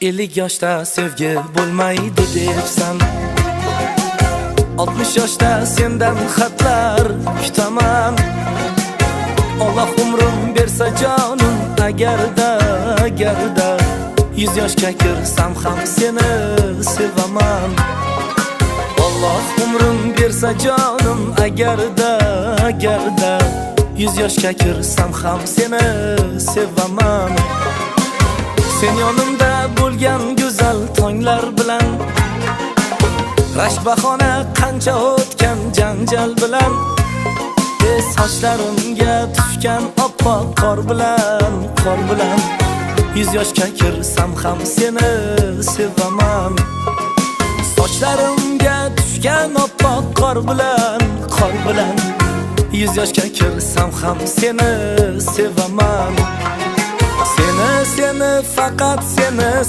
50 yoshda sevgi bo'lmaydi debsan, 60 yoshda sendan xatlar kutaman. Alloh umrim bersa jonim, agarda 100 yoshga kirsam ham seni sevaman. Alloh umrim bersa jonim, agarda 100 yoshga kirsam ham seni sevaman. Sen yonimda bo'lgan go'zal tonglar bilan, rashk bahona qancha o'tgan janjal bilan, sochlarimga tushgan oppoq qor bilan 100 yoshga kirsam ham seni sevaman. Sochlarimga tushgan oppoq qor bilan 100 yoshga kirsam ham seni sevaman. Seni faqat seni